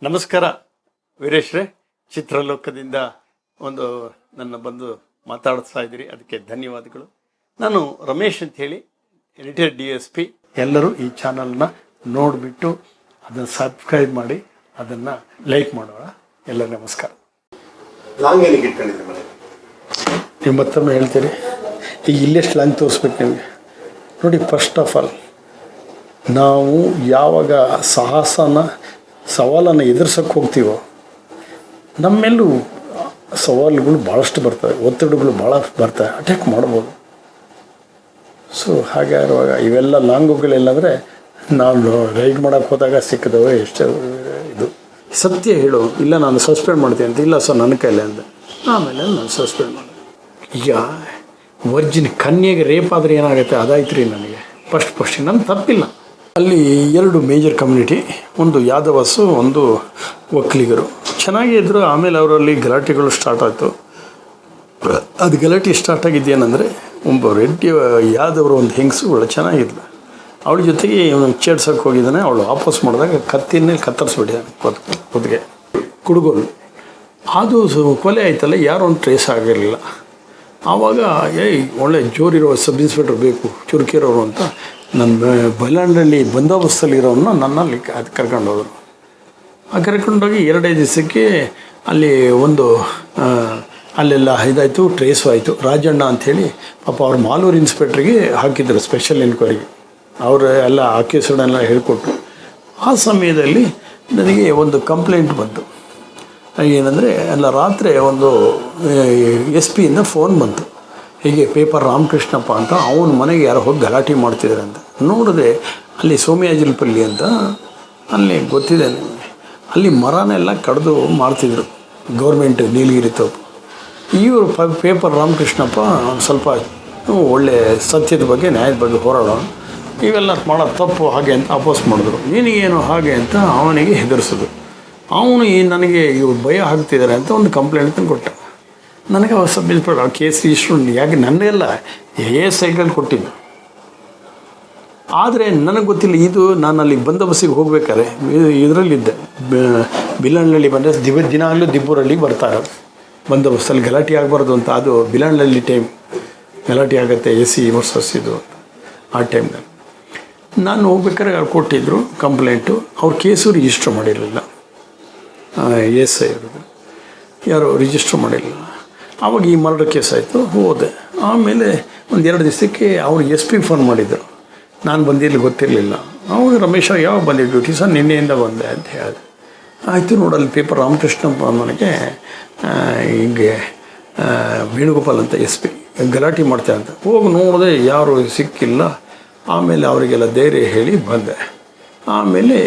ನಮಸ್ಕಾರ ವೀರೇಶ್ರೇ, ಚಿತ್ರಲೋಕದಿಂದ ಒಂದು ನನ್ನ ಬಂದು ಮಾತಾಡ್ತಾ ಇದ್ದೀರಿ, ಅದಕ್ಕೆ ಧನ್ಯವಾದಗಳು. ನಾನು ರಮೇಶ್ ಅಂತ ಹೇಳಿ, ಎಡಿಟರ್ DSP. ಎಲ್ಲರೂ ಈ ಚಾನಲ್ನ ನೋಡಿಬಿಟ್ಟು ಅದನ್ನು ಸಬ್ಸ್ಕ್ರೈಬ್ ಮಾಡಿ, ಅದನ್ನು ಲೈಕ್ ಮಾಡೋಣ. ಎಲ್ಲ ನಮಸ್ಕಾರ. ನೀವು ಮತ್ತೊಮ್ಮೆ ಹೇಳ್ತೀರಿ, ಈಗ ಇಲ್ಲೆಷ್ಟು ಲಾಂಗ್ ತೋರಿಸ್ಬೇಕು ನಿಮಗೆ ನೋಡಿ. ಫಸ್ಟ್ ಆಫ್ ಆಲ್, ನಾವು ಯಾವಾಗ ಸವಾಲನ್ನು ಎದುರ್ಸೋಕ್ಕೆ ಹೋಗ್ತೀವೋ ನಮ್ಮೆಲ್ಲೂ ಸವಾಲುಗಳು ಭಾಳಷ್ಟು ಬರ್ತವೆ, ಒತ್ತಡಗಳು ಭಾಳ ಬರ್ತವೆ, ಅಟ್ಯಾಕ್ ಮಾಡ್ಬೋದು. ಸೊ ಹಾಗಾಗಿರುವಾಗ ಇವೆಲ್ಲ ಲಾಂಗುಗಳೆಲ್ಲಂದರೆ ನಾನು ರೈಡ್ ಮಾಡೋಕ್ಕೆ ಹೋದಾಗ ಸಿಕ್ಕಿದವೆ ಎಷ್ಟು ಇದು. ಸತ್ಯ ಹೇಳು, ಇಲ್ಲ ನಾನು ಸಸ್ಪೆಂಡ್ ಮಾಡ್ತೀನಿ ಅಂತ. ಇಲ್ಲ ಸರ್ ನನ್ನ ಕೈಲೇ ಅಂದೆ. ಆಮೇಲೆ ನಾನು ಸಸ್ಪೆಂಡ್ ಮಾಡಿದೆ. ಈಗ ವರ್ಜಿನ್ ಕನ್ಯೆಗೆ ರೇಪ್ ಆದರೆ ಏನಾಗುತ್ತೆ ಅದಾಯ್ತು ರೀ ನನಗೆ. ಫಸ್ಟ್ ನನ್ನ ತಪ್ಪಿಲ್ಲ. ಅಲ್ಲಿ ಎರಡು ಮೇಜರ್ ಕಮ್ಯುನಿಟಿ, ಒಂದು ಯಾದವಸು, ಒಂದು ಒಕ್ಕಲಿಗರು ಚೆನ್ನಾಗೇ ಇದ್ದರು. ಆಮೇಲೆ ಅವರಲ್ಲಿ ಗಲಾಟೆಗಳು ಸ್ಟಾರ್ಟ್ ಆಯಿತು. ಅದು ಗಲಾಟೆ ಸ್ಟಾರ್ಟ್ ಆಗಿದ್ದೇನೆಂದರೆ, ಒಬ್ಬ ರೆಡ್ಡಿ ಯಾದವರು ಒಂದು ಹೆಂಗಸು ಒಳ್ಳೆ ಚೆನ್ನಾಗಿದ್ಲು. ಅವಳ ಜೊತೆಗೆ ಇವನು ಚೇಡ್ಸೋಕ್ಕೆ ಹೋಗಿದ್ದಾನೆ. ಅವಳು ವಾಪಸ್ ಮಾಡಿದಾಗ ಕತ್ತಿನಲ್ಲಿ ಕತ್ತರಿಸ್ಬಿಟ್ಟಿದ್ದಾನೆ ಕುತ್ತಿಗೆ, ಕುಡುಗೋಲು. ಅದು ಕೊಲೆ ಆಯ್ತಲ್ಲ, ಯಾರು ಒಂದು ಟ್ರೇಸ್ ಆಗಿರಲಿಲ್ಲ. ಆವಾಗ ಒಳ್ಳೆ ಜೋರಿರೋ ಸಬ್ ಇನ್ಸ್ಪೆಕ್ಟರ್ ಬೇಕು, ಚುರುಕಿರೋರು ಅಂತ ನನ್ನ ಬೈಲಾಂಡಲ್ಲಿ ಬಂದೋಬಸ್ತಲ್ಲಿರೋನ್ನ ನನ್ನಲ್ಲಿ ಅದು ಕರ್ಕೊಂಡು ಹೋದರು. ಆ ಕರ್ಕೊಂಡೋಗಿ 2-5 ದಿವಸಕ್ಕೆ ಅಲ್ಲಿ ಒಂದು ಅಲ್ಲೆಲ್ಲ ಇದಾಯಿತು, ಟ್ರೇಸು ಆಯಿತು. ರಾಜಣ್ಣ ಅಂಥೇಳಿ ಪಾಪ ಅವ್ರು ಮಾಲೂರು ಇನ್ಸ್ಪೆಕ್ಟ್ರಿಗೆ ಹಾಕಿದ್ರು ಸ್ಪೆಷಲ್ ಎನ್ಕ್ವೈರಿಗೆ. ಅವರು ಎಲ್ಲ ಆ ಕೇಸುಗಳನ್ನೆಲ್ಲ ಹೇಳಿಕೊಟ್ರು. ಆ ಸಮಯದಲ್ಲಿ ನನಗೆ ಒಂದು ಕಂಪ್ಲೇಂಟ್ ಬಂತು. ಏನಂದರೆ ಎಲ್ಲ ರಾತ್ರಿ ಒಂದು SP ಫೋನ್ ಬಂತು. ಹೀಗೆ ಪೇಪರ್ ರಾಮಕೃಷ್ಣಪ್ಪ ಅಂತ ಅವನ ಮನೆಗೆ ಯಾರೋ ಹೋಗಿ ಗಲಾಟೆ ಮಾಡ್ತಿದ್ದಾರೆ ಅಂತ. ನೋಡಿದೆ ಅಲ್ಲಿ ಸೋಮಯಾಜಲಪಲ್ಲಿ ಅಂತ, ಅಲ್ಲಿ ಗೊತ್ತಿದೆ ನಿಮಗೆ, ಅಲ್ಲಿ ಮರನೆಲ್ಲ ಕಡಿದು ಮಾಡ್ತಿದ್ರು ಗೌರ್ಮೆಂಟ್ ನೀಲಗಿರಿ ತೋಪು. ಇವರು ಪೇಪರ್ ರಾಮಕೃಷ್ಣಪ್ಪ ಸ್ವಲ್ಪ ಒಳ್ಳೆ ಸತ್ಯದ ಬಗ್ಗೆ ನ್ಯಾಯದ ಬಗ್ಗೆ ಹೋರಾಡೋಣ, ಇವೆಲ್ಲ ಮಾಡೋ ತಪ್ಪು ಹಾಗೆ ಅಂತ ಅಪೋಸ್ ಮಾಡಿದ್ರು. ನಿನಗೇನು ಹಾಗೆ ಅಂತ ಅವನಿಗೆ ಹೆದರಿಸೋದು. ಅವನು ನನಗೆ ಇವ್ರು ಭಯ ಹಾಕ್ತಿದ್ದಾರೆ ಅಂತ ಒಂದು ಕಂಪ್ಲೇಂಟ್ ಕೊಟ್ಟ. ನನಗೆ ಅವ ಸಬ್ ಇನ್ಸ್ಪೆಕ್ಟರ್ ಆ ಕೇಸ್ ಇಷ್ಟು ಯಾಕೆ ನನ್ನೆಲ್ಲ ಸೈಕಲ್ ಕೊಟ್ಟಿದ್ದು. ಆದರೆ ನನಗೆ ಗೊತ್ತಿಲ್ಲ, ಇದು ನಾನು ಅಲ್ಲಿಗೆ ಬಂದೋಬಸ್ತಿಗೆ ಹೋಗ್ಬೇಕಾದ್ರೆ ಇದರಲ್ಲಿದ್ದೆ, ಬಿಲಹಳ್ಳಿ ಬಂದರೆ ದಿನಾಗಲೂ ದಿಬ್ಬೂರಲ್ಲಿ ಬರ್ತಾರೆ ಬಂದೋಬಸ್ತಲ್ಲಿ. ಗಲಾಟೆ ಆಗಬಾರ್ದು ಅಂತ, ಅದು ಬಿಲಹಳ್ಳಿ ಟೈಮ್ ಗಲಾಟೆ ಆಗುತ್ತೆ, AC ವರ್ಸಸ್ ಇದು ಆ ಟೈಮ್ನಲ್ಲಿ. ನಾನು ಹೋಗ್ಬೇಕಾದ್ರೆ ಅವ್ರು ಕೊಟ್ಟಿದ್ದರು ಕಂಪ್ಲೇಂಟು. ಅವ್ರ ಕೇಸು ರಿಜಿಸ್ಟ್ರ್ ಮಾಡಿರಲಿಲ್ಲ, SI ಅವ್ರದ್ದು ಯಾರು ರಿಜಿಸ್ಟ್ರ್ ಮಾಡಿರಲಿಲ್ಲ. ಆವಾಗ ಈ ಮರ್ಡರ್ ಕೇಸ್ ಆಯಿತು, ಹೋದೆ. ಆಮೇಲೆ ಒಂದು 2 ದಿವಸಕ್ಕೆ ಅವ್ರು SP ಫೋನ್ ಮಾಡಿದ್ದರು. ನಾನು ಬಂದಿರಲಿ ಗೊತ್ತಿರಲಿಲ್ಲ. ಅವಾಗ ರಮೇಶ ಯಾವಾಗ ಬಂದೆ ಡ್ಯೂಟಿ? ಸರ್ ನಿನ್ನೆಯಿಂದ ಬಂದೆ ಅಂತ ಹೇಳಿದೆ. ಆಯಿತು ನೋಡಲ್ಲಿ ಪೇಪರ್ ರಾಮಕೃಷ್ಣಪ್ಪ ನನಗೆ ಹಿಂಗೆ ವೇಣುಗೋಪಾಲ್ ಅಂತ SP ಗಲಾಟೆ ಮಾಡ್ತಾರೆ ಅಂತ. ಹೋಗಿ ನೋಡಿದೆ, ಯಾರು ಸಿಕ್ಕಿಲ್ಲ. ಆಮೇಲೆ ಅವರಿಗೆಲ್ಲ ಧೈರ್ಯ ಹೇಳಿ ಬಂದೆ. ಆಮೇಲೆ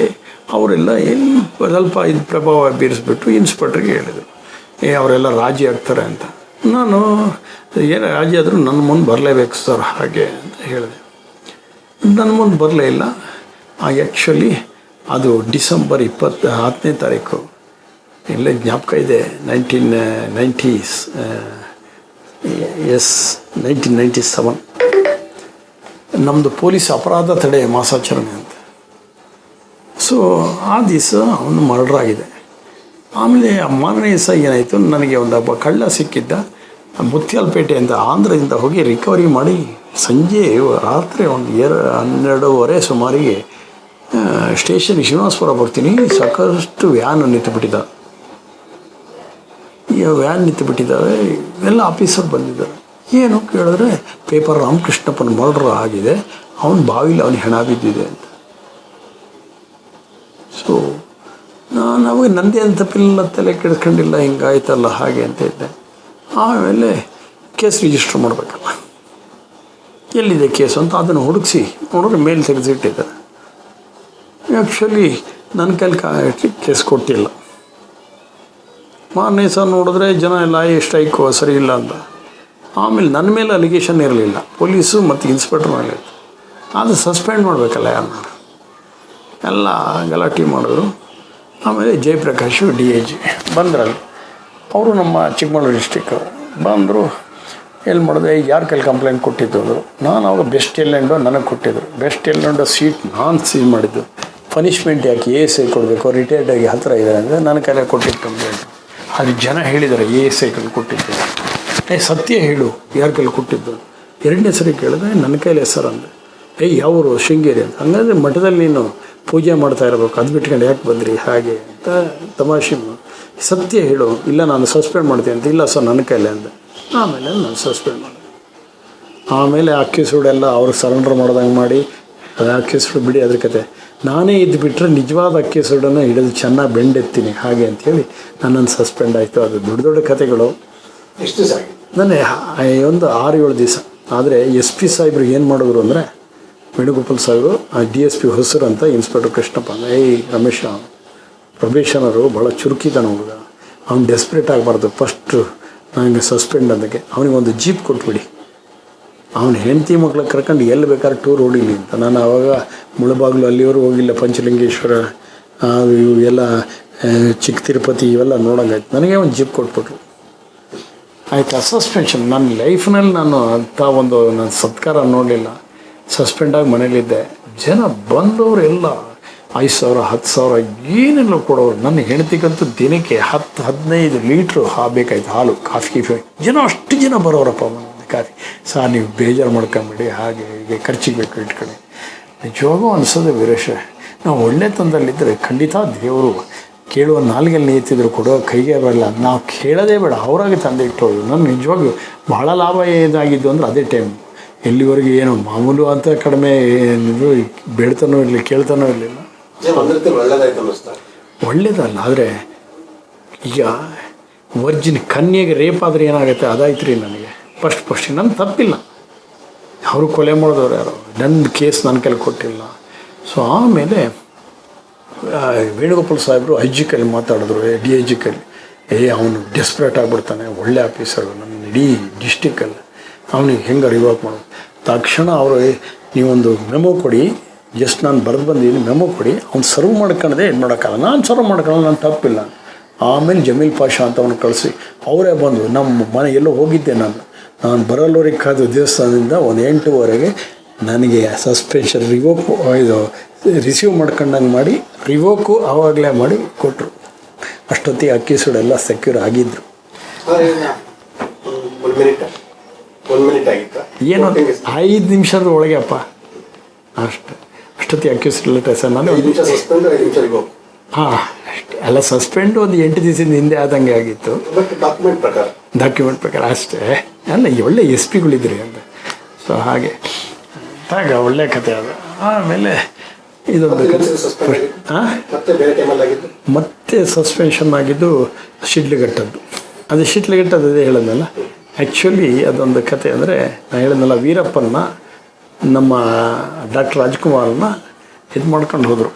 ಅವರೆಲ್ಲ ಸ್ವಲ್ಪ ಇದು ಪ್ರಭಾವ ಬೀರಿಸ್ಬಿಟ್ಟು ಇನ್ಸ್ಪೆಕ್ಟ್ರಿಗೆ ಹೇಳಿದರು, ಅವರೆಲ್ಲ ರಾಜಿ ಆಗ್ತಾರೆ ಅಂತ. ನಾನು ಏನು ರಾಜಿ ಆದರೂ ನನ್ನ ಮುಂದೆ ಬರಲೇಬೇಕು ಸರ್ ಹಾಗೆ ಅಂತ ಹೇಳಿದೆ. ನನ್ನ ಮುಂದೆ ಬರಲೇ ಇಲ್ಲ. ಆ್ಯಕ್ಚುಲಿ ಅದು ಡಿಸೆಂಬರ್ 27ನೇ ತಾರೀಕು, ಇಲ್ಲೇ ಜ್ಞಾಪಕ ಇದೆ, 1997 ನಮ್ಮದು ಪೊಲೀಸ್ ಅಪರಾಧ ತಡೆ ಮಾಸಾಚರಣೆ ಅಂತ. ಸೊ ಆ ದಿವಸ ಅವನು ಮರ್ಡರ್ ಆಗಿದೆ. ಆಮೇಲೆ ಮಾರನೇ ದಿವಸ ಏನಾಯಿತು, ನನಗೆ ಒಬ್ಬ ಕಳ್ಳ ಸಿಕ್ಕಿದ್ದ, ಮುತ್ಯಾಲಪೇಟೆ ಅಂತ ಆಂಧ್ರದಿಂದ ಹೋಗಿ ರಿಕವರಿ ಮಾಡಿ ಸಂಜೆ ರಾತ್ರಿ ಒಂದು 12:30 ಸುಮಾರಿಗೆ ಸ್ಟೇಷನ್ ಶ್ರೀನಿವಾಸಪುರ ಬರ್ತೀನಿ. ಸಾಕಷ್ಟು ವ್ಯಾನ್ ನಿಂತುಬಿಟ್ಟಿದ್ದ. ಈ ವ್ಯಾನ್ ನಿಂತುಬಿಟ್ಟಿದ್ದಾವೆ. ಎಲ್ಲ ಆಫೀಸರ್ ಬಂದಿದ್ದಾರೆ. ಏನು ಕೇಳಿದ್ರೆ, ಪೇಪರ್ ರಾಮಕೃಷ್ಣಪ್ಪನ ಮರ್ಡರ್ ಆಗಿದೆ, ಅವನ ಬಾವಿಲಿ ಅವನ ಹೆಣ ಬಿದ್ದಿದೆ ಅಂತ. ಸೊ ನಾನು ಅವಾಗ ನಂದೇ ಅಂತ ತಪ್ಪಿಲ್ಲ, ತಲೆ ಕೆಡಿಸ್ಕೊಂಡಿಲ್ಲ, ಹಿಂಗಾಯ್ತಲ್ಲ ಹಾಗೆ ಅಂತ ಇದ್ದೆ. ಆಮೇಲೆ ಕೇಸ್ ರಿಜಿಸ್ಟರ್ ಮಾಡಬೇಕಲ್ಲ, ಎಲ್ಲಿದೆ ಕೇಸು ಅಂತ ಅದನ್ನು ಹುಡುಕಿಸಿ ನೋಡಿದ್ರೆ ಮೇಲೆ ತೆಗೆದಿಟ್ಟಿದ್ದಾರೆ. ಆ್ಯಕ್ಚುಲಿ ನನ್ನ ಕೈಲಿ ಕೇಸ್ ಕೊಟ್ಟಿಲ್ಲ. ಮಾರನೇ ಸಹ ನೋಡಿದ್ರೆ ಜನ ಎಲ್ಲ ಸ್ಟ್ರೈಕು ಸರಿ ಇಲ್ಲ ಅಂತ. ಆಮೇಲೆ ನನ್ನ ಮೇಲೆ ಅಲಿಗೇಷನ್ ಇರಲಿಲ್ಲ, ಪೊಲೀಸು ಮತ್ತು ಇನ್ಸ್ಪೆಕ್ಟ್ರ್ ಮೇಲೆ. ಅದು ಸಸ್ಪೆಂಡ್ ಮಾಡಬೇಕಲ್ಲ ಯಾರನ್ನ. ಎಲ್ಲ ಗಲಾಟೆ ಮಾಡಿದ್ರು. ಆಮೇಲೆ ಜಯಪ್ರಕಾಶ್ DIG ಬಂದ್ರಲ್ಲಿ. ಅವರು ನಮ್ಮ ಚಿಕ್ಕಮಗಳೂರು ಡಿಸ್ಟಿಕ್ ಬಂದರು. ಎಲ್ಲಿ ಮಾಡಿದೆ, ಯಾರ ಕೈಲಿ ಕಂಪ್ಲೇಂಟ್ ಕೊಟ್ಟಿದ್ದು? ನಾನು ಅವಾಗ ಬೆಸ್ಟ್ ಎಲ್ಲೆಂಡೋ ನನಗೆ ಕೊಟ್ಟಿದ್ದರು. ಬೆಸ್ಟ್ ಎಲ್ಲೆಂಡೋ ಸೀಟ್ ನಾನು ಸೀಲ್ ಮಾಡಿದ್ದು. ಪನಿಷ್ಮೆಂಟ್ ಯಾಕೆ ಎ ಎಸ್ ಐ ಕೊಡಬೇಕು, ರಿಟೈರ್ಡ್ ಆಗಿ ಹತ್ತಿರ ಇದ್ದಾರೆ ಅಂದರೆ ನನ್ನ ಕೈಲಿ ಕೊಟ್ಟಿದ್ದು ಕಂಪ್ಲೇಂಟ್. ಅದು ಜನ ಹೇಳಿದ್ದಾರೆ ಎ ಎಸ್ ಐ ಕೈಲಿ ಕೊಟ್ಟಿದ್ದೆ. ಸತ್ಯ ಹೇಳು ಯಾರ ಕೈಲಿ ಕೊಟ್ಟಿದ್ದು. ಎರಡನೇ ಸರಿ ಕೇಳಿದ್ರೆ ನನ್ನ ಕೈಲಿ ಸರ್ ಅಂದೆ. ಯಾವರು ಶೃಂಗೇರಿ ಅಂತ. ಹಂಗಾದ್ರೆ ಮಠದಲ್ಲಿ ನೀನು ಪೂಜೆ ಮಾಡ್ತಾ ಇರಬೇಕು, ಅದು ಬಿಟ್ಕೊಂಡು ಯಾಕೆ ಬಂದ್ರಿ ಹಾಗೆ ಅಂತ ತಮಾಷೆ. ಸತ್ಯ ಹೇಳು, ಇಲ್ಲ ನಾನು ಸಸ್ಪೆಂಡ್ ಮಾಡ್ತೀನಿ ಅಂತ. ಇಲ್ಲ ಸರ್ ನನ್ನ ಕೈಲೇ ಅಂದೆ. ಆಮೇಲೆ ನಾನು ಸಸ್ಪೆಂಡ್ ಮಾಡಿದೆ. ಆಮೇಲೆ ಅಕ್ಕಿಸೂಡೆಲ್ಲ ಅವ್ರಿಗೆ ಸರೆಂಡರ್ ಮಾಡ್ದಂಗೆ ಮಾಡಿ, ಅದು ಅಕ್ಕಿಸೂಡು ಬಿಡಿ ಅದ್ರ ಕತೆ. ನಾನೇ ಇದ್ದು ಬಿಟ್ಟರೆ ನಿಜವಾದ ಅಕ್ಕಿಸೂಡನ್ನು ಹಿಡಿದು ಚೆನ್ನಾಗಿ ಬೆಂಡೆತ್ತೀನಿ ಹಾಗೆ ಅಂಥೇಳಿ ನನ್ನನ್ನು ಸಸ್ಪೆಂಡ್ ಆಯಿತು. ಅದು ದೊಡ್ಡ ದೊಡ್ಡ ಕತೆಗಳು. ಎಷ್ಟು ದಿವಸ ಆಗಿದೆ? ನನಗೆ ಒಂದು 6-7 ದಿವಸ. ಆದರೆ ಎಸ್ ಪಿ ಸಾಹೇಬ್ರಿಗೆ ಏನು ಮಾಡಿದ್ರು ಅಂದರೆ, ವೇಣುಗೋಪಾಲ್ ಸಾಹೇಬರು DSP ಹೊಸರು ಅಂತ ಇನ್ಸ್ಪೆಕ್ಟರ್ ಕೃಷ್ಣಪ್ಪ ರಮೇಶ ಪ್ರೊಬೇಷನರು ಭಾಳ ಚುರುಕಿದ್ದಾನೆ ಹುಡುಗ. ಅವ್ನು ಡೆಸ್ಪ್ರೇಟ್ ಆಗಬಾರ್ದು. ಫಸ್ಟು ನನಗೆ ಸಸ್ಪೆಂಡ್ ಅಂದಕ್ಕೆ ಅವನಿಗೆ ಒಂದು ಜೀಪ್ ಕೊಟ್ಬಿಡಿ, ಅವನು ಹೆಂಡತಿ ಮಕ್ಳು ಕರ್ಕೊಂಡು ಎಲ್ಲಿ ಬೇಕಾದ್ರೆ ಟೂರ್ ಹೊಡಿಲಿ ಅಂತ. ನಾನು ಆವಾಗ ಮುಳಬಾಗಿಲು ಅಲ್ಲಿವರೆಗೂ ಹೋಗಿಲ್ಲ, ಪಂಚಲಿಂಗೇಶ್ವರ ಇವು ಎಲ್ಲ ಚಿಕ್ಕ ತಿರುಪತಿ ಇವೆಲ್ಲ ನೋಡೋಂಗಾಯ್ತು. ನನಗೆ ಒಂದು ಜೀಪ್ ಕೊಟ್ಬಿಟ್ರು. ಆಯಿತಾ, ಸಸ್ಪೆನ್ಷನ್. ನನ್ನ ಲೈಫ್ನಲ್ಲಿ ನಾನು ಅಂಥ ಒಂದು ನನ್ನ ಸತ್ಕಾರ ನೋಡಲಿಲ್ಲ. ಸಸ್ಪೆಂಡಾಗಿ ಮನೇಲಿದ್ದೆ. ಜನ ಬಂದವರು ಎಲ್ಲ 5,000 10,000 ಏನೆಲ್ಲ ಕೊಡೋರು. ನನ್ನ ಹೆಂಡತಿಗಂತೂ ದಿನಕ್ಕೆ 10-15 ಲೀಟ್ರು ಬೇಕಾಯ್ತು ಹಾಲು, ಕಾಫಿ ಗೀಫಿ. ಜನ ಅಷ್ಟು ಜನ ಬರೋರಪ್ಪ ಕಾಫಿ. ಸರ್ ನೀವು ಬೇಜಾರು ಮಾಡ್ಕೊಂಬಿಡಿ, ಹಾಗೆ ಹೀಗೆ ಖರ್ಚಿಗೆ ಬೇಕು ಇಟ್ಕೊಳ್ಳಿ. ನಿಜವಾಗೂ ಅನಿಸೋದು ವೀರೇಶ, ನಾವು ಒಳ್ಳೆತನದಲ್ಲಿದ್ದರೆ ಖಂಡಿತ ದೇವರು ಕೇಳುವ ನಾಲ್ಗೆಲ್ಲಿ ನಿಂತಿದ್ರು ಕೊಡೋ ಕೈಗೆ ಬರಲ್ಲ. ನಾವು ಕೇಳೋದೇ ಬೇಡ, ಅವರಾಗೆ ತಂದೆ ಇಟ್ಟೋದು. ನಾನು ನಿಜವಾಗ್ಲೂ ಭಾಳ ಲಾಭ ಏನಾಗಿದ್ದು ಅಂದರೆ ಅದೇ ಟೈಮ್. ಎಲ್ಲಿವರೆಗೆ ಏನು ಮಾಮೂಲು ಅಂತ ಕಡಿಮೆ ಏನಿದ್ರು ಬೇಡ್ತಾನೂ ಇರಲಿ, ಕೇಳ್ತಾನೂ ಇರಲಿಲ್ಲ. ಒಳ್ಳೇದಲ್ಲ. ಆದರೆ ಈಗ ವರ್ಜಿನ್ ಕನ್ಯೆಗೆ ರೇಪ್ ಆದರೆ ಏನಾಗುತ್ತೆ, ಅದಾಯ್ತು ರೀ ನನಗೆ. ಫಸ್ಟ್ ನನ್ನ ತಪ್ಪಿಲ್ಲ, ಅವರು ಕೊಲೆ ಮಾಡಿದವ್ರು ಯಾರು, ನನ್ನ ಕೇಸ್ ನನ್ನ ಕೈಲಿ ಕೊಟ್ಟಿಲ್ಲ. ಸೊ ಆಮೇಲೆ ವೇಣುಗೋಪಾಲ್ ಸಾಹೇಬರು IG ಕೈಲಿ ಮಾತಾಡಿದ್ರು, DIG ಕೈಲಿ. ಅವನು ಡೆಸ್ಪ್ರೇಟ್ ಆಗಿಬಿಡ್ತಾನೆ, ಒಳ್ಳೆ ಆಫೀಸರು ನನ್ನ ಇಡೀ ಡಿಸ್ಟಿಕ್ಕಲ್ಲಿ, ಅವನಿಗೆ ಹೆಂಗೆ ರಿವೋಕ್ ಮಾಡೋದು. ತಕ್ಷಣ ಅವರು ನೀವೊಂದು ಮೆಮೊ ಕೊಡಿ, ಜಸ್ಟ್ ನಾನು ಬರೆದು ಬಂದಿದ್ದೀನಿ, ಮೆಮೊ ಕೊಡಿ, ಅವ್ನು ಸರ್ವ್ ಮಾಡ್ಕೊಂಡೆ ಇದು ಮಾಡೋಕ್ಕಾಗಲ್ಲ. ನಾನು ಸರ್ವ್ ಮಾಡ್ಕೊಳ್ಳೋದು ನನ್ನ ತಪ್ಪಿಲ್ಲ. ಆಮೇಲೆ ಜಮೀಲ್ ಪಾಷಾ ಅಂತ ಅವನು ಕಳಿಸಿ ಅವರೇ ಬಂದು ನಮ್ಮ ಮನೆ ಎಲ್ಲೋ ಹೋಗಿದ್ದೆ. ನಾನು ಬರಲ್ಲವರಿಗೆ ಕಾದು ದೇವಸ್ಥಾನದಿಂದ ಒಂದು 8:00ವರೆಗೆ ನನಗೆ ಸಸ್ಪೆನ್ಷನ್ ರಿವೋಕು ಇದು ರಿಸೀವ್ ಮಾಡ್ಕೊಂಡಂಗೆ ಮಾಡಿ ರಿವೋಕು ಆವಾಗಲೇ ಮಾಡಿ ಕೊಟ್ಟರು. ಅಷ್ಟೊತ್ತಿಗೆ ಅಕ್ಕಿಸೂಡೆಲ್ಲ ಸೆಕ್ಯೂರ್ ಆಗಿದ್ದರು. ಏನು 5 ನಿಮಿಷದ ಒಳಗೆ ಅಪ್ಪ ಅಷ್ಟೊತ್ತಿಗೆ ಅಕ್ಕಿಸೂಡ್ ಸರ್. ನಾನು ಹಾಂ ಅಷ್ಟೇ ಅಲ್ಲ, ಸಸ್ಪೆಂಡ್ ಒಂದು 8 ದಿವಸದ ಹಿಂದೆ ಆದಂಗೆ ಆಗಿತ್ತು ಡಾಕ್ಯುಮೆಂಟ್ ಪ್ರಕಾರ ಅಷ್ಟೇ. ಅಲ್ಲ ಒಳ್ಳೆ SP ಗಳಿದ್ರಿ ಅಂತ. ಸೊ ಹಾಗೆ ಒಳ್ಳೆ ಕತೆ ಅದು. ಆಮೇಲೆ ಇದೊಂದು ಹಾಂ ಮತ್ತೆ ಸಸ್ಪೆನ್ಷನ್ ಆಗಿದ್ದು ಶಿಡ್ಲಘಟ್ಟದ್ದು. ಅದು ಶಿಡ್ಲಘಟ್ಟದ್ದು ಅದೇ ಹೇಳಿದ್ನಲ್ಲ. ಆ್ಯಕ್ಚುಲಿ ಅದೊಂದು ಕತೆ ಅಂದರೆ ನಾನು ಹೇಳಿದ್ನಲ್ಲ, ವೀರಪ್ಪನ್ನ ನಮ್ಮ ಡಾಕ್ಟರ್ ರಾಜ್ಕುಮಾರನ್ನ ಇದು ಮಾಡ್ಕೊಂಡು ಹೋದರು,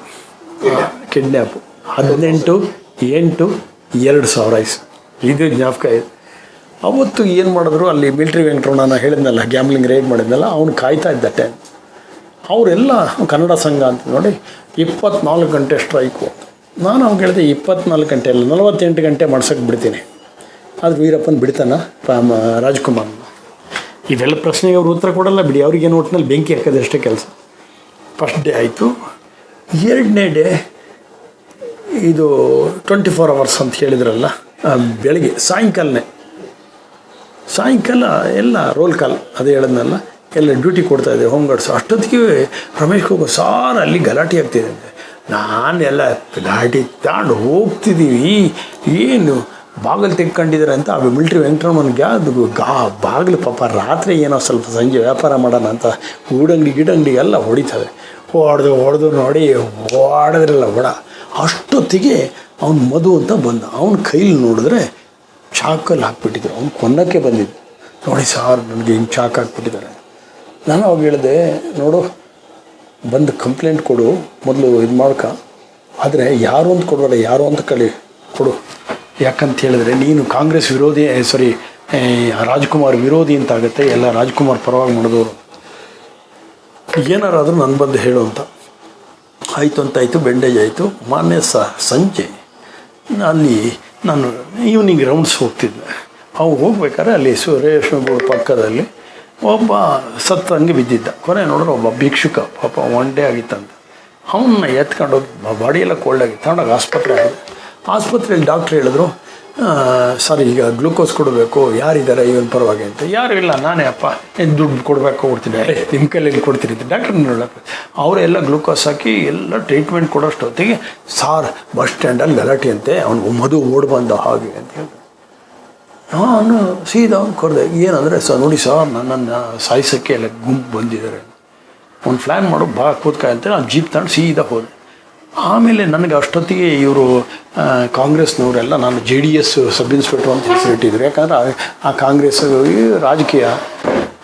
ಕಿಡ್ನ್ಯಾಪು. 18/8/2000 ಇದು ಜ್ಞಾಪಕ ಇದೆ. ಅವತ್ತು ಏನು ಮಾಡಿದ್ರು, ಅಲ್ಲಿ ಮಿಲ್ಟ್ರಿ ವೆಂಕಟರಮಣ ನಾನು ಹೇಳಿದ್ನಲ್ಲ ಗ್ಯಾಮ್ಲಿಂಗ್ ರೇಡ್ ಮಾಡಿದ್ನಲ್ಲ, ಅವ್ನು ಕಾಯ್ತಾ ಇದ್ದ ಟೈಮ್. ಅವರೆಲ್ಲ ಕನ್ನಡ ಸಂಘ ಅಂತ ನೋಡಿ 24 ಗಂಟೆ ಸ್ಟ್ರೈಕು. ನಾನು ಅವ್ನು ಹೇಳಿದೆ 24 ಗಂಟೆ ಅಲ್ಲ 48 ಗಂಟೆ ಮಾಡ್ಸೋಕ್ಕೆ ಬಿಡ್ತೀನಿ. ಅದು ವೀರಪ್ಪನ ಬಿಡ್ತಾನ ರಾಜ್ಕುಮಾರ್ನ. ಇವೆಲ್ಲ ಪ್ರಶ್ನೆಗೆ ಅವ್ರು ಉತ್ತರ ಕೊಡಲ್ಲ ಬಿಡಿ, ಅವ್ರಿಗೇನು ಒಟ್ಟಿನಲ್ಲಿ ಬೆಂಕಿ ಹಾಕೋದಷ್ಟೇ ಕೆಲಸ. ಫಸ್ಟ್ ಡೇ ಆಯಿತು. 2ನೇ ಡೇ ಇದು 24 hours ಅಂತ ಹೇಳಿದ್ರಲ್ಲ, ಬೆಳಗ್ಗೆ ಸಾಯಂಕಾಲ ಎಲ್ಲ ರೋಲ್ ಕಾಲ್ ಅದೇ ಹೇಳಿದ್ನಲ್ಲ, ಎಲ್ಲ ಡ್ಯೂಟಿ ಕೊಡ್ತಾಯಿದ್ದೆ ಹೋಮ್ ಗಾರ್ಡ್ಸ್. ಅಷ್ಟೊತ್ತಿಗೆ ರಮೇಶ್ ಹೋಗೋ ಸಾರ್ ಅಲ್ಲಿ ಗಲಾಟೆ ಆಗ್ತಿದೆ ಅಂತೆ. ನಾನೆಲ್ಲ ಗಾಡಿ ತಗೊಂಡು ಹೋಗ್ತಿದ್ದೀವಿ, ಏನು ಬಾಗಿಲು ತೆಗ್ಕೊಂಡಿದ್ದಾರೆ ಅಂತ. ಆ ಮಿಲ್ಟ್ರಿ ವೆಂಕಟರಮನ್ಗೆ ಅದು ಬಾಗಿಲು ಪಾಪ ರಾತ್ರಿ ಏನೋ ಸ್ವಲ್ಪ ಸಂಜೆ ವ್ಯಾಪಾರ ಮಾಡೋಣ ಅಂತ ಗಿಡಂಗಡಿ ಎಲ್ಲ ಹೊಡಿತಾರೆ. ಹೊಡೆದು ನೋಡಿ ಹೊಡೆದ್ರಲ್ಲ ಹೊಡ. ಅಷ್ಟೊತ್ತಿಗೆ ಅವ್ನು ಮಧು ಅಂತ ಬಂದ. ಅವ್ನ ಕೈಲಿ ನೋಡಿದ್ರೆ ಚಾಕಲ್ಲಿ ಹಾಕ್ಬಿಟ್ಟಿದ್ರು. ಅವ್ನು ಕೊನ್ನಕ್ಕೆ ಬಂದಿದ್ದು. ನೋಡಿ ಸಾರ್ ನನಗೆ ಹಿಂಗೆ ಚಾಕ್ ಹಾಕ್ಬಿಟ್ಟಿದ್ದಾರೆ. ನಾನು ಅವಾಗ ಹೇಳಿದೆ, ನೋಡು ಬಂದು ಕಂಪ್ಲೇಂಟ್ ಕೊಡು, ಮೊದಲು ಇದು ಮಾಡ್ಕ. ಆದರೆ ಯಾರು ಅಂತ ಕೊಡೋಲ್ಲ, ಯಾರು ಅಂತ ಕೊಡು. ಯಾಕಂತ ಹೇಳಿದ್ರೆ ನೀನು ಕಾಂಗ್ರೆಸ್ ವಿರೋಧಿ, ರಾಜ್ಕುಮಾರ್ ವಿರೋಧಿ ಅಂತ ಆಗುತ್ತೆ. ಎಲ್ಲ ರಾಜ್ಕುಮಾರ್ ಪರವಾಗಿ ಮಾಡಿದವರು, ಏನಾರಾದರೂ ನನ್ನ ಬಂದು ಹೇಳು ಅಂತ. ಆಯಿತು ಅಂತಾಯಿತು, ಬೆಂಡೇಜ್ ಆಯಿತು. ಮಾನ್ಯ ಸಂಜೆ ಅಲ್ಲಿ ನಾನು ಈವ್ನಿಂಗ್ ರೌಂಡ್ಸ್ ಹೋಗ್ತಿದ್ದೆ. ಅವು ಹೋಗ್ಬೇಕಾದ್ರೆ ಅಲ್ಲಿ ಸುರೇಶ್ ಪಕ್ಕದಲ್ಲಿ ಒಬ್ಬ ಸತ್ತಂಗೆ ಬಿದ್ದಿದ್ದ. ಕೊನೆ ನೋಡಿದ್ರೆ ಒಬ್ಬ ಭಿಕ್ಷುಕ, ಪಾಪ 1 ಡೇ ಆಗಿತ್ತಂತ. ಅವನ್ನ ಎತ್ಕೊಂಡು ಬಾಡಿಯೆಲ್ಲ ಕೋಲ್ಡಾಗಿ ತಗೊಂಡೋಗಿ ಆಸ್ಪತ್ರೆಯಲ್ಲಿ ಡಾಕ್ಟ್ರ್ ಹೇಳಿದ್ರು, ಸರ್ ಈಗ ಗ್ಲೂಕೋಸ್ ಕೊಡಬೇಕು, ಯಾರಿದ್ದಾರೆ ಇವನ್ ಪರವಾಗಿ ಅಂತ. ಯಾರು ಇಲ್ಲ, ನಾನೇ ಅಪ್ಪ, ದುಡ್ಡು ಕೊಡಬೇಕು ಕೊಡ್ತೀನಿ. ನಿಮ್ಮ ಕೈಯಲ್ಲಿ ಕೊಡ್ತೀನಿ ಅಂತ ಡಾಕ್ಟ್ರ್ ಹೇಳಕ್ಕೆ ಅವರೆಲ್ಲ ಗ್ಲೂಕೋಸ್ ಹಾಕಿ ಎಲ್ಲ ಟ್ರೀಟ್ಮೆಂಟ್ ಕೊಡೋಷ್ಟೊತ್ತಿಗೆ ಸಾರ್ ಬಸ್ ಸ್ಟ್ಯಾಂಡಲ್ಲಿ ಗಲಾಟೆ ಅಂತೆ, ಅವ್ನಿಗೆ ಮಧು ಓಡ್ ಬಂದ ಹಾಗೆ ಅಂತ ಹೇಳಿದ್ರು. ನಾನು ಸೀದಾ ಅವ್ನು ಕೊಡಿದೆ. ಏನಂದರೆ ನೋಡಿ ಸರ್, ನನ್ನನ್ನು ಸಾಯಿಸೋಕ್ಕೆ ಎಲ್ಲ ಗುಂಪು ಬಂದಿದ್ದಾರೆ, ಒಂದು ಪ್ಲ್ಯಾನ್ ಮಾಡು, ಬಾ ಕೂತ್ಕಾಯ ಅಂತ ನಾನು ಜೀಪ್ ತಗೊಂಡು ಸೀದಾ ಹೋದೆ. ಆಮೇಲೆ ನನಗೆ ಅಷ್ಟೊತ್ತಿಗೆ ಇವರು ಕಾಂಗ್ರೆಸ್ನವರೆಲ್ಲ ನಾನು JDS ಸಬ್ ಇನ್ಸ್ಪೆಕ್ಟ್ರು ಅಂತ ಹೆಸರಿಟ್ಟಿದ್ರು. ಯಾಕಂದರೆ ಆ ಕಾಂಗ್ರೆಸ್ ರಾಜಕೀಯ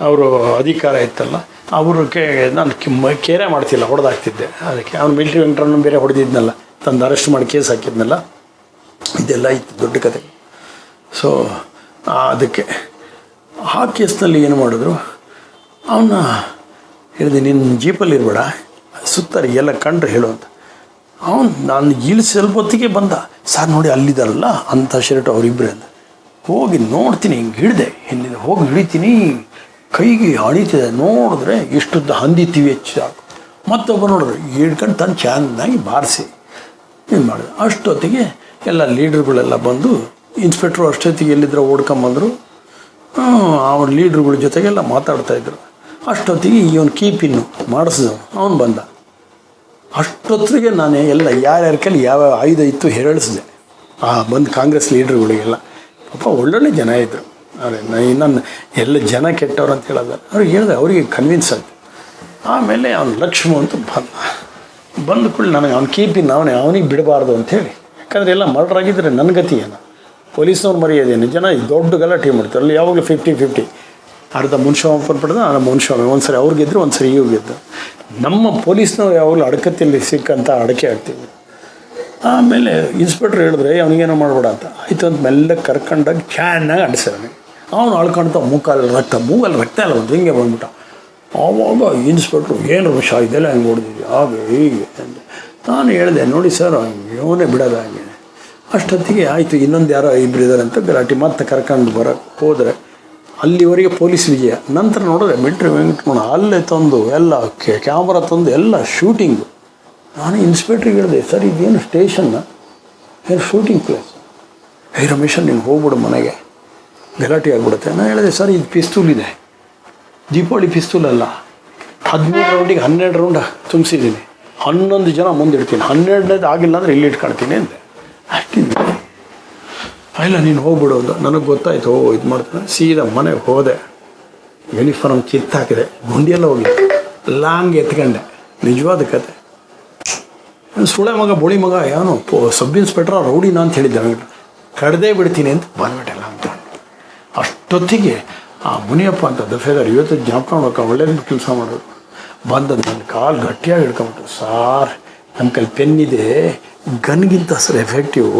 ಅವರು ಅಧಿಕಾರ ಇತ್ತಲ್ಲ, ಅವ್ರಿಗೆ ನಾನು ಕೇರೆ ಮಾಡ್ತಿಲ್ಲ, ಹೊಡೆದಾಗ್ತಿದ್ದೆ. ಅದಕ್ಕೆ ಅವ್ನು ಮಿಲಿಟ್ರಿ ವೆಂಟ್ರನ್ನು ಬೇರೆ ಹೊಡೆದಿದ್ನಲ್ಲ, ತಂದು ಅರೆಸ್ಟ್ ಮಾಡಿ ಕೇಸ್ ಹಾಕಿದ್ನಲ್ಲ, ಇದೆಲ್ಲ ಇತ್ತು ದೊಡ್ಡ ಕತೆ. ಸೊ ಅದಕ್ಕೆ ಆ ಕೇಸ್ನಲ್ಲಿ ಏನು ಮಾಡಿದ್ರು, ಅವನ್ನ ಹೇಳಿದೆ, ನಿನ್ನ ಜೀಪಲ್ಲಿ ಇರಬೇಡ, ಸುತ್ತಾರೆ ಎಲ್ಲ ಕಂಡ್ರೆ ಹೇಳು ಅಂತ. ನಾನು ಇಳಿಸಿ ಸ್ವಲ್ಪ ಹೊತ್ತಿಗೆ ಬಂದ. ಸರ್ ನೋಡಿ ಅಲ್ಲಿದ್ದಾರಲ್ಲ ಅಂಥ ಶರ್ಟ್ ಅವರಿಬ್ಬರೇ ಅಂತ. ಹೋಗಿ ನೋಡ್ತೀನಿ, ಹಿಂಗೆ ಹಿಡಿದೆ, ಹಿಂದೆ ಹೋಗಿ ಹಿಡಿತೀನಿ, ಕೈಗೆ ಅಣಿತಿದೆ. ನೋಡಿದ್ರೆ ಇಷ್ಟುದ್ದ ಹಂದಿತೀವಿ ಹೆಚ್ಚಾಕು. ಮತ್ತೊಬ್ಬ ನೋಡಿದ್ರು, ಹಿಡ್ಕೊಂಡು ತಂದು ಚೆನ್ನಾಗಿ ಬಾರಿಸಿ ಏನು ಮಾಡಿದೆ. ಅಷ್ಟೊತ್ತಿಗೆ ಎಲ್ಲ ಲೀಡ್ರುಗಳೆಲ್ಲ ಬಂದು, ಇನ್ಸ್ಪೆಕ್ಟ್ರು ಅಷ್ಟೊತ್ತಿಗೆ ಎಲ್ಲಿದ್ದರೂ ಓಡ್ಕೊಂಬಂದರು. ಅವ್ರ ಲೀಡ್ರುಗಳ ಜೊತೆಗೆಲ್ಲ ಮಾತಾಡ್ತಾಯಿದ್ರು. ಅಷ್ಟೊತ್ತಿಗೆ ಇವನು ಕೀಪಿನ್ನು ಮಾಡಿಸಿದವನು ಅವನು ಬಂದ. ಅಷ್ಟೊತ್ತಿಗೆ ನಾನು ಎಲ್ಲ ಯಾರ್ಯಾರ ಕೈಲಿ ಯಾವ ಆಯುಧ ಇತ್ತು ಹೇಳಿಸಿದೆ. ಬಂದು ಕಾಂಗ್ರೆಸ್ ಲೀಡ್ರುಗಳಿಗೆಲ್ಲ ಪಾಪ ಒಳ್ಳೊಳ್ಳೆ ಜನ ಇದ್ದರು. ಅದೇ ನನ್ನ ಎಲ್ಲ ಜನ ಕೆಟ್ಟವ್ರು ಅಂತ ಹೇಳೋದು ಅವ್ರಿಗೆ ಹೇಳಿದೆ, ಅವರಿಗೆ ಕನ್ವಿನ್ಸ್ ಆಯಿತು. ಆಮೇಲೆ ಅವ್ನು ಲಕ್ಷ್ಮ ಅಂತ ಬಂದ ಕೂಡಲೇ ನನಗೆ ಅವ್ನು ಕೀಪಿನ್ ಅವನಿಗೆ ಬಿಡಬಾರ್ದು ಅಂಥೇಳಿ. ಯಾಕಂದರೆ ಎಲ್ಲ ಮರ್ಡರ್ ಆಗಿದ್ದರೆ ನನ್ನ ಗತಿ ಏನು, ಪೊಲೀಸ್ನವ್ರು ಮರೆಯೋದೇನು, ಜನ ದೊಡ್ಡ ಗಲಾಟೆ ಮಾಡ್ತಾರೆ. ಅಲ್ಲಿ ಯಾವಾಗಲೂ 50-50, ಅರ್ಧ ಮುನ್ಸ್ವಾಮಿ ಪಡೆದ ಮುನ್ಸ್ವಾಮಿ, ಒಂದು ಸರಿ ಅವ್ರು ಗೆದ್ದರು, ಒಂದು ಸರಿ ಇವ್ರು ಗೆದ್ದು. ನಮ್ಮ ಪೊಲೀಸ್ನವ್ರು ಯಾವಾಗಲೂ ಅಡಕತ್ತಿಲ್ಲಿ ಸಿಕ್ಕಂತ ಅಡಕೆ ಆಗ್ತೀವಿ. ಆಮೇಲೆ ಇನ್ಸ್ಪೆಕ್ಟ್ರ್ ಹೇಳಿದ್ರೆ ಅವನಿಗೇನೋ ಮಾಡಬೇಡ ಅಂತ ಆಯಿತು ಅಂತ ಮೆಲ್ಲ ಕರ್ಕೊಂಡಾಗ ಚೆನ್ನಾಗಿ ಅಂಟಿಸ್ಯಾನೆ. ಅವನು ಅಳ್ಕೊಳ್ತಾ ಮೂಗಲ್ಲಿ ರಕ್ತ ಎಲ್ಲ ಒಂದು ಹಿಂಗೆ ಬಂದ್ಬಿಟ್ಟ. ಆವಾಗ ಇನ್ಸ್ಪೆಕ್ಟ್ರು ಏನು ರಮೇಶ ಇದೆಲ್ಲ ಹೆಂಗೆ ಹೊಡೆದಿದ್ವಿ ಹಾಗೆ ಹೀಗೆ ಅಂತ ನಾನು ಹೇಳಿದೆ, ನೋಡಿ ಸರ್ ಇವನೇ ಬಿಡೋದು ಹಾಗೆ. ಅಷ್ಟೊತ್ತಿಗೆ ಆಯಿತು, ಇನ್ನೊಂದು ಯಾರೋ ಇಬ್ಬರು ಇದ್ದಾರೆ ಅಂತ ಗಲಾಟೆ ಮತ್ತೆ ಕರ್ಕೊಂಡು ಬರೋಕ್ಕೆ ಹೋದರೆ ಅಲ್ಲಿವರೆಗೆ ಪೊಲೀಸ್ ವಿಜಯ. ನಂತರ ನೋಡಿದ್ರೆ ಮಿಲ್ಟ್ರಿ ವೆಂಕಟರಮಣ ಅಲ್ಲೇ ತಂದು ಎಲ್ಲ ಕ್ಯಾಮ್ರಾ ತಂದು ಎಲ್ಲ ಶೂಟಿಂಗು. ನಾನು ಇನ್ಸ್ಪೆಕ್ಟ್ರಿಗೆ ಹೇಳಿದೆ, ಸರ್ ಇದೇನು ಸ್ಟೇಷನ್ನ, ಏನು ಶೂಟಿಂಗ್ ಪ್ಲೇಸ್? ರಮೇಶ ನೀನು ಹೋಗ್ಬಿಡು ಮನೆಗೆ, ಗಲಾಟೆ ಆಗಿಬಿಡುತ್ತೆ. ನಾನು ಹೇಳಿದೆ, ಸರ್ ಇದು ಪಿಸ್ತೂಲ್ ಇದೆ, ದೀಪಾವಳಿ ಪಿಸ್ತೂಲ್ ಅಲ್ಲ, 13 ರೌಂಡಿಗೆ 12 ರೌಂಡ್ ತುಂಬಿಸಿದ್ದೀನಿ, 11 ಜನ ಮುಂದಿಡ್ತೀನಿ, 12ನೇದು ಆಗಿಲ್ಲ ಅಂದರೆ ಇಲ್ಲಿ ಇಟ್ಕೊಳ್ತೀನಿ ಅಂದೆ. ಅಷ್ಟಿದೆ. ಇಲ್ಲ ನೀನು ಹೋಗ್ಬಿಡು ಅಂದ. ನನಗೆ ಗೊತ್ತಾಯ್ತು, ಇದು ಮಾಡ್ತಾನೆ. ಸೀದಾ ಮನೆಗೆ ಹೋದೆ, ಯೂನಿಫಾರ್ಮ್ ಕಿತ್ತಾಕಿದೆ, ಗುಂಡಿಯೆಲ್ಲ ಹೋಗಿದ್ದೆ, ಲಾಂಗ್ ಎತ್ಕೊಂಡೆ. ನಿಜವಾದ ಕತೆ. ಸುಳೆ ಮಗ ಬೋಳಿ ಮಗ ಏನೋ ಸಬ್ ಇನ್ಸ್ಪೆಕ್ಟ್ರ ರೌಡಿನ ಅಂತ ಹೇಳಿದ್ದೆ, ಕಡ್ದೇ ಬಿಡ್ತೀನಿ ಅಂತ ಬಂದ್ಬಿಟ್ಟೆಲ್ಲ ಅಂತ. ಅಷ್ಟೊತ್ತಿಗೆ ಆ ಮುನಿಯಪ್ಪ ಅಂತ ದಫೇದಾರ್ ಇವತ್ತು ಜ್ಞಾಪಕ ಮಾಡ್ಕೊಂಡು ಒಳ್ಳೇದು ಕೆಲಸ ಮಾಡೋದು ಬಂದ ನನ್ನ ಕಾಲು ಗಟ್ಟಿಯಾಗಿ ಹಿಡ್ಕೊಂಬಿಟ್ರು. ಸಾರ್ ನಮ್ಮ ಕೈಲಿ ಪೆನ್ನಿದೆ, ಗನ್ಗಿಂತ ಸರ್ ಎಫೆಕ್ಟಿವ್,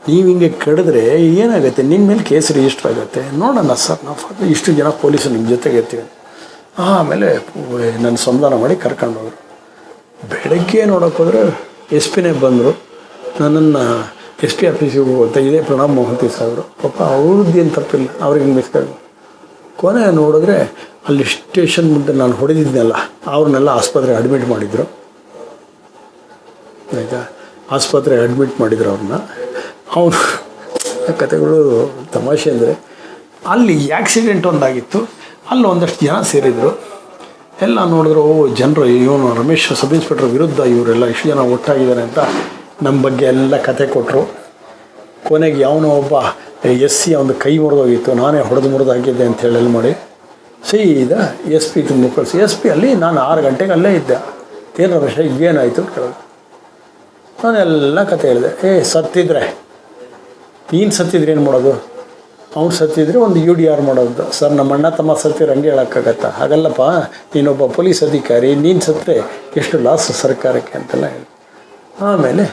ನೀವು ಹಿಂಗೆ ಕಡಿದ್ರೆ ಏನಾಗುತ್ತೆ, ನಿಮ್ಮ ಮೇಲೆ ಕೇಸ್ ರಿಜಿಸ್ಟರ್ ಆಗುತ್ತೆ, ನೋಡೋಣ ಸರ್ ನಾವು ಇಷ್ಟು ಜನ ಪೊಲೀಸರು ನಿಮ್ಮ ಜೊತೆಗೆ ಇರ್ತೀವಿ. ಆಮೇಲೆ ನನ್ನ ಸಂಧಾನ ಮಾಡಿ ಕರ್ಕೊಂಡು ಹೋದರು. ಬೆಳಗ್ಗೆ ನೋಡೋಕೆ ಹೋದರೆ SP ಬಂದರು. ನನ್ನನ್ನು SP ಆಫೀಸಿಗೆ ಹೋಗ್ತಾ ಇದೇ ಪ್ರಣಬ್ ಮೊಹಂತಿ ಸಾಹೇಬರು, ಪಾಪ ಅವ್ರದ್ದು ಏನು ತಪ್ಪಿಲ್ಲ, ಅವ್ರಿಗೆ ಮಿಸ್ಕೊಂಡು ಕೊನೆ ನೋಡಿದ್ರೆ ಅಲ್ಲಿ ಸ್ಟೇಷನ್ ಮುಂದೆ ನಾನು ಹೊಡೆದಿದ್ನಲ್ಲ ಅವ್ರನ್ನೆಲ್ಲ ಆಸ್ಪತ್ರೆಗೆ ಅಡ್ಮಿಟ್ ಮಾಡಿದರು. ಆಯಿತಾ, ಆಸ್ಪತ್ರೆಗೆ ಅಡ್ಮಿಟ್ ಮಾಡಿದ್ರು ಅವ್ರನ್ನ. ಅವನು ಕತೆಗಳು ತಮಾಷೆ ಅಂದರೆ, ಅಲ್ಲಿ ಆ್ಯಕ್ಸಿಡೆಂಟ್ ಒಂದಾಗಿತ್ತು, ಅಲ್ಲಿ ಒಂದಷ್ಟು ಜನ ಸೇರಿದರು. ಎಲ್ಲ ನೋಡಿದ್ರು, ಜನರು ಇವನು ರಮೇಶ್ ಸಬ್ ಇನ್ಸ್ಪೆಕ್ಟ್ರ್ ವಿರುದ್ಧ ಇವರೆಲ್ಲ ಇಷ್ಟು ಜನ ಒಟ್ಟಾಗಿದ್ದಾರೆ ಅಂತ ನಮ್ಮ ಬಗ್ಗೆ ಎಲ್ಲ ಕತೆ ಕೊಟ್ಟರು. ಕೊನೆಗೆ ಯಾವನೋ ಒಬ್ಬ SC ಒಂದು ಕೈ ಮುರಿದೋಗಿತ್ತು, ನಾನೇ ಹೊಡೆದು ಹಾಕಿದ್ದೆ ಅಂತ ಹೇಳಿ ಮಾಡಿ ಸೀದಾ SP ತುಂಬ ಕಳಿಸಿ. SP ಅಲ್ಲಿ ನಾನು 6 ಗಂಟೆಗೆ ಅಲ್ಲೇ ಇದ್ದೆ. ಏನು ರಮೇಶ ಏನಾಯಿತು ಕೇಳಿದೆ. ನಾನೆಲ್ಲ ಕತೆ ಹೇಳಿದೆ. ಸತ್ತಿದ್ರೆ ನೀನು ಸತ್ತಿದ್ರೆ ಏನು ಮಾಡೋದು, ಅವ್ನು ಸತ್ತಿದ್ರೆ ಒಂದು UDR ಮಾಡೋದು. ಸರ್ ನಮ್ಮ ಅಣ್ಣ ತಮ್ಮ ಸತ್ತಿದ್ರೆ ಹಂಗೆ ಹೇಳೋಕ್ಕಾಗತ್ತಾ? ಹಾಗಲ್ಲಪ್ಪ, ನೀನೊಬ್ಬ ಪೊಲೀಸ್ ಅಧಿಕಾರಿ, ನೀನು ಸತ್ತರೆ ಎಷ್ಟು ಲಾಸ್ ಸರ್ಕಾರಕ್ಕೆ ಅಂತೆಲ್ಲ ಹೇಳಿ. ಆಮೇಲೆ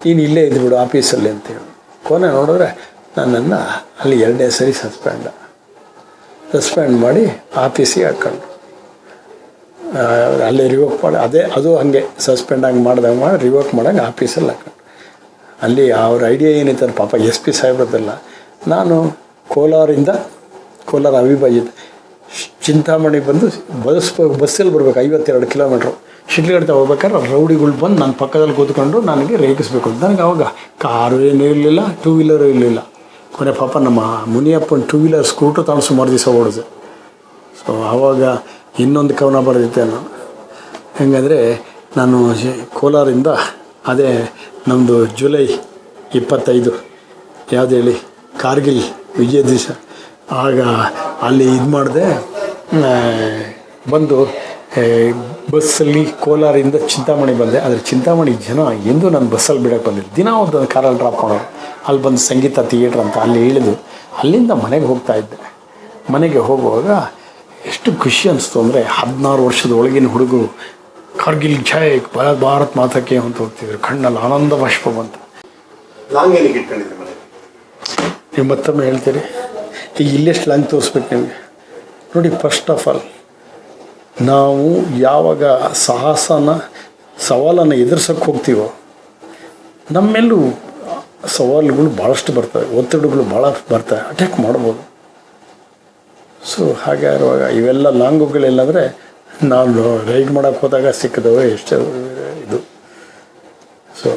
ನೀನು ಇಲ್ಲೇ ಇದ್ಬಿಡು ಆಫೀಸಲ್ಲಿ ಅಂತೇಳಿ. ಕೊನೆ ನೋಡಿದ್ರೆ ನನ್ನನ್ನು ಅಲ್ಲಿ 2ನೇ ಸರಿ ಸಸ್ಪೆಂಡ್ ಮಾಡಿ ಆಫೀಸಿಗೆ ಹಾಕ್ಕೊಂಡು ಅಲ್ಲೇ ರಿವೋಕ್ ಮಾಡಿ, ಅದು ಹಾಗೆ ಸಸ್ಪೆಂಡ್ ಆಗಿ ಮಾಡಿ ರಿವೋಕ್ ಮಾಡಂಗೆ ಆಫೀಸಲ್ಲಿ ಹಾಕೊಂಡು ಅಲ್ಲಿ ಅವ್ರ ಐಡಿಯಾ ಏನಿತ್ತು ಪಾಪ SP ಸಾಹೇಬ್ರದ್ದೆಲ್ಲ. ನಾನು ಕೋಲಾರ ಅವಿಭಾಜ್ಯದ ಚಿಂತಾಮಣಿ ಬಂದು ಬಸ್ಸಲ್ಲಿ ಬರ್ಬೇಕು, 52 ಕಿಲೋಮೀಟ್ರು. ಶಿಡ್ಲಘಟ್ಟ ಹೋಗ್ಬೇಕಾದ್ರೆ ರೌಡಿಗಳು ಬಂದು ನನ್ನ ಪಕ್ಕದಲ್ಲಿ ಕೂತ್ಕೊಂಡು ನನಗೆ ರೇಗಿಸ್ಬೇಕು ಅಂತ. ನನಗೆ ಅವಾಗ ಕಾರು ಏನೂ ಇರಲಿಲ್ಲ, ಟೂ ವೀಲರು ಇರಲಿಲ್ಲ. ಕೊನೆ ಪಾಪ ನಮ್ಮ ಮುನಿಯಪ್ಪನ ಟೂ ವೀಲರ್ ಸ್ಕೂಟ್ರ್ ತಗೊಂಡು ಸುಮಾರು ದಿವಸ ಓಡಿದೆ. ಸೊ ಆವಾಗ ಇನ್ನೊಂದು ಕವನ ಬರೆದಿದ್ದೆ ನಾನು. ಹೆಂಗಂದರೆ ನಾನು ಕೋಲಾರಿಂದ ಅದೇ ನಮ್ಮದು ಜುಲೈ 25 ಯಾವುದು ಹೇಳಿ ಕಾರ್ಗಿಲ್ ವಿಜಯ ದಿವಸ, ಆಗ ಅಲ್ಲಿ ಇದು ಮಾಡಿದೆ. ಬಂದು ಬಸ್ಸಲ್ಲಿ ಕೋಲಾರಿಂದ ಚಿಂತಾಮಣಿ ಬಂದೆ. ಆದರೆ ಚಿಂತಾಮಣಿ ಜನ ಎಂದೂ ನಾನು ಬಸ್ಸಲ್ಲಿ ಬಿಡೋಕ್ಕೆ ಬಂದಿಲ್ಲ. ದಿನ ಒಂದು ಕಾರಲ್ಲಿ ಡ್ರಾಪ್ ಮಾಡೋರು. ಅಲ್ಲಿ ಬಂದು ಸಂಗೀತ ಥಿಯೇಟ್ರ್ ಅಂತ ಅಲ್ಲಿ ಇಳಿದು ಅಲ್ಲಿಂದ ಮನೆಗೆ ಹೋಗ್ತಾಯಿದ್ದೆ. ಮನೆಗೆ ಹೋಗುವಾಗ ಎಷ್ಟು ಖುಷಿ ಅನಿಸ್ತು ಅಂದರೆ 16 ವರ್ಷದ ಒಳಗಿನ ಹುಡುಗರು ಕಾರ್ಗಿಲ್ ಜೈ ಭಾರತ್ ಮಾತಕ್ಕೆ ಅಂತ ಹೋಗ್ತಿದ್ರು. ಕಣ್ಣಲ್ಲಿ ಆನಂದ ಬಾಷ್ಪ ಬಂತು. ನೀವು ಮತ್ತೊಮ್ಮೆ ಹೇಳ್ತೀರಿ, ಈಗ ಇಲ್ಲೆಷ್ಟು ಲಾಂಗ್ ತೋರಿಸ್ಬೇಕು ನಿಮಗೆ ನೋಡಿ. ಫಸ್ಟ್ ಆಫ್ ಆಲ್ ನಾವು ಯಾವಾಗ ಸವಾಲನ್ನು ಎದುರ್ಸೋಕ್ಕೆ ಹೋಗ್ತೀವೋ ನಮ್ಮೆಲ್ಲೂ ಸವಾಲುಗಳು ಭಾಳಷ್ಟು ಬರ್ತವೆ, ಒತ್ತಡಗಳು ಭಾಳ ಬರ್ತವೆ, ಅಟ್ಯಾಕ್ ಮಾಡ್ಬೋದು. ಸೊ ಹಾಗೆ ಇರುವಾಗ ಇವೆಲ್ಲ ಲಾಂಗುಗಳೆಲ್ಲಂದರೆ ನಾನು ರೈಡ್ ಮಾಡೋಕ್ಕೆ ಹೋದಾಗ ಸಿಕ್ಕಿದವೆ ಎಷ್ಟೇ ಇದು. ಸೊ